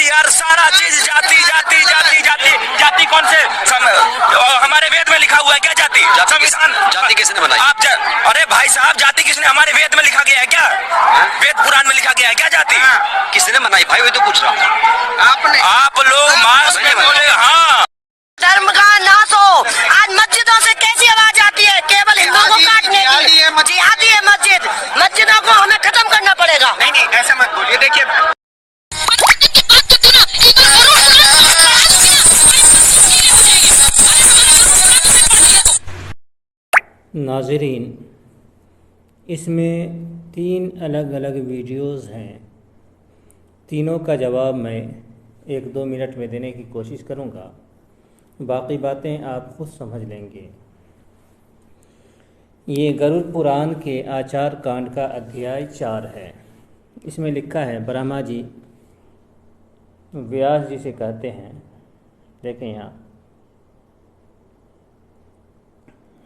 यार सारा चीज जाति जाति जाति जाति जाति कौन से हमारे वेद में लिखा हुआ है क्या? जाति संविधान जाति किसने बनाई? अरे भाई साहब, जाति किसने? हमारे वेद में लिखा गया है क्या? वेद पुराण में लिखा गया है क्या जाति? किसने बनाई भाई? वही तो पूछ रहा हूँ। आप लोग मार्क्स में बोले। हाँ, धर्म का नाश हो। आज मस्जिदों से कैसी आवाज आती है? केवल हिंदुओं को काटने की। जिहादी है मस्जिद। मस्जिदों को हमें खत्म करना पड़ेगा। नहीं ऐसा मत बोलिए। देखिए नाज़रीन, इसमें 3 अलग अलग वीडियोज़ हैं। तीनों का जवाब मैं 1-2 मिनट में देने की कोशिश करूँगा, बाकी बातें आप खुद समझ लेंगे। ये गरुड़ पुराण के आचार कांड का अध्याय 4 है। इसमें लिखा है, ब्रह्मा जी व्यास जी से कहते हैं, देखें यहाँ,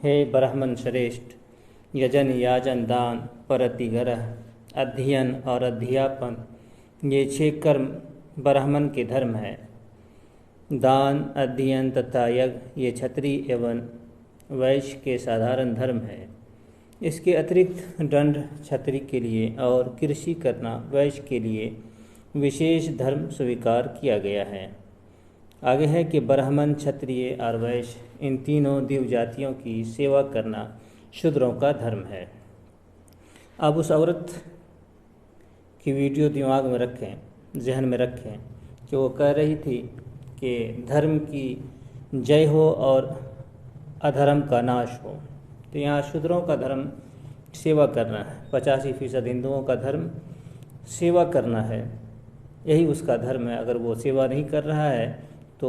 हे ब्राह्मण श्रेष्ठ, यजन याजन दान प्रतिग्रह अध्ययन और अध्यापन ये 6 कर्म ब्राह्मण के धर्म है। दान, अध्ययन तथा यज्ञ ये क्षत्रिय एवं वैश्य के साधारण धर्म है। इसके अतिरिक्त दंड क्षत्रिय के लिए और कृषि करना वैश्य के लिए विशेष धर्म स्वीकार किया गया है। आगे है कि ब्राह्मण, क्षत्रिय और वैश्य इन तीनों दिव्य जातियों की सेवा करना शूद्रों का धर्म है। अब उस औरत की वीडियो दिमाग में रखें, जहन में रखें कि वो कह रही थी कि धर्म की जय हो और अधर्म का नाश हो। तो यहाँ शूद्रों का धर्म सेवा करना है। 85% हिंदुओं का धर्म सेवा करना है, यही उसका धर्म है। अगर वो सेवा नहीं कर रहा है तो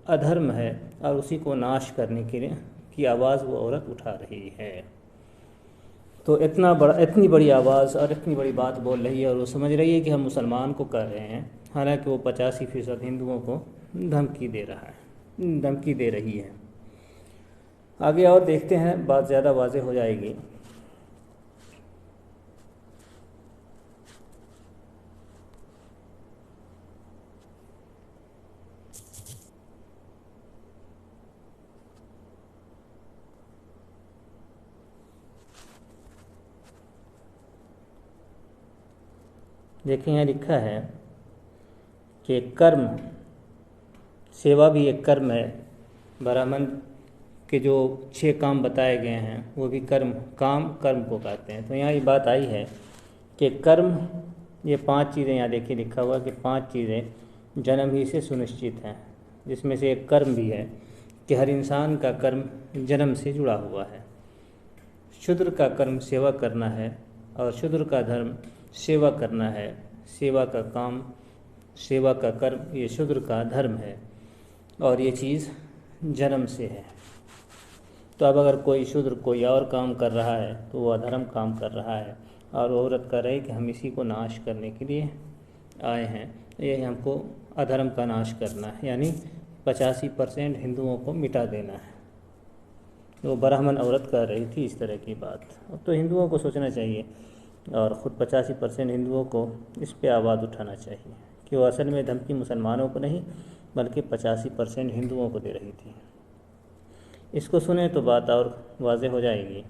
अधर्म है और उसी को नाश करने के लिए की आवाज़ वो औरत उठा रही है। तो इतनी बड़ी आवाज़ और इतनी बड़ी बात बोल रही है और वो समझ रही है कि हम मुसलमान को कर रहे हैं, हालांकि वो 85% हिंदुओं को धमकी दे रही है। आगे और देखते हैं, बात ज़्यादा वाज़ेह हो जाएगी। देखिए यहाँ लिखा है कि कर्म, सेवा भी एक कर्म है। ब्राह्मण के जो 6 काम बताए गए हैं वो भी कर्म को कहते हैं। तो यहाँ ये बात आई है कि कर्म, ये 5 चीज़ें यहाँ देखिए लिखा हुआ कि 5 चीज़ें जन्म ही से सुनिश्चित हैं, जिसमें से एक कर्म भी है कि हर इंसान का कर्म जन्म से जुड़ा हुआ है। शूद्र का कर्म सेवा करना है और शूद्र का धर्म सेवा करना है। सेवा का कर्म ये शूद्र का धर्म है और ये चीज़ जन्म से है। तो अब अगर कोई शूद्र कोई और काम कर रहा है तो वो अधर्म काम कर रहा है और वो औरत कह रही कि हम इसी को नाश करने के लिए आए हैं। ये हमको अधर्म का नाश करना है, यानी 85% हिंदुओं को मिटा देना है। वो ब्राह्मण औरत कह रही थी इस तरह की बात। तो हिंदुओं को सोचना चाहिए और ख़ुद 85% हिंदुओं को इस पे आवाज़ उठाना चाहिए कि वो असल में धमकी मुसलमानों को नहीं बल्कि 85% हिंदुओं को दे रही थी। इसको सुने तो बात और वाज़ेह हो जाएगी।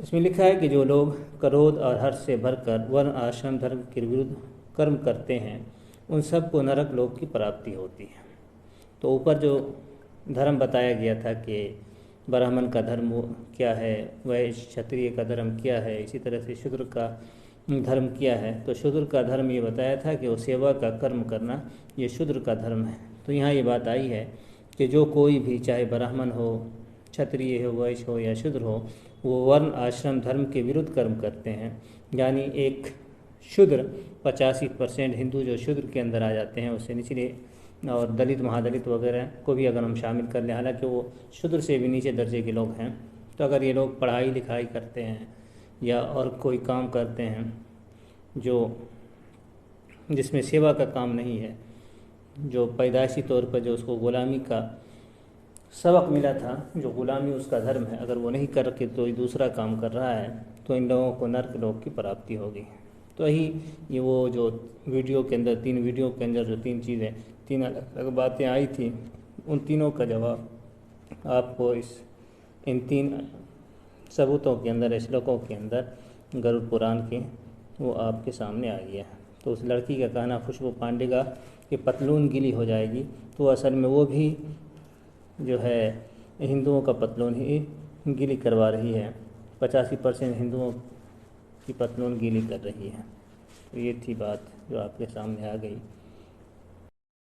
इसमें लिखा है कि जो लोग क्रोध और हर्ष से भरकर वर्ण आश्रम धर्म के विरुद्ध कर्म करते हैं उन सबको नरक लोक की प्राप्ति होती है। तो ऊपर जो धर्म बताया गया था कि ब्राह्मण का धर्म क्या है, वैश्य क्षत्रिय का धर्म क्या है, इसी तरह से शूद्र का धर्म क्या है। तो शूद्र का धर्म ये बताया था कि वो सेवा का कर्म करना ये शूद्र का धर्म है। तो यहाँ ये बात आई है कि जो कोई भी, चाहे ब्राह्मण हो, क्षत्रिय हो, वैश्य हो या शूद्र हो, वो वर्ण आश्रम धर्म के विरुद्ध कर्म करते हैं। यानी एक शूद्र 85% हिंदू जो शूद्र के अंदर आ जाते हैं, उससे निचले और दलित महादलित वगैरह को भी अगर हम शामिल कर लें, हालांकि वो शूद्र से भी नीचे दर्जे के लोग हैं, तो अगर ये लोग पढ़ाई लिखाई करते हैं या और कोई काम करते हैं जिसमें सेवा का काम नहीं है, जो पैदाइशी तौर पर जो उसको ग़ुलामी का सबक मिला था, जो ग़ुलामी उसका धर्म है, अगर वो नहीं करके तो दूसरा काम कर रहा है तो इन लोगों को नरक लोक की प्राप्ति होगी। तो यही ये वो जो वीडियो के अंदर 3 वीडियो के अंदर जो 3 चीज़ें 3 अलग अलग बातें आई थी, उन तीनों का जवाब आपको इन 3 सबूतों के अंदर, श्लोकों के अंदर गरुड़ पुराण के वो आपके सामने आ गया। तो उस लड़की का कहना खुशबू पांडे का कि पतलून गीली हो जाएगी, तो असल में वो भी जो है हिंदुओं का पतलून ही गीली करवा रही है। 85% हिंदुओं की पतलून गीली कर रही है। तो ये थी बात जो आपके सामने आ गई।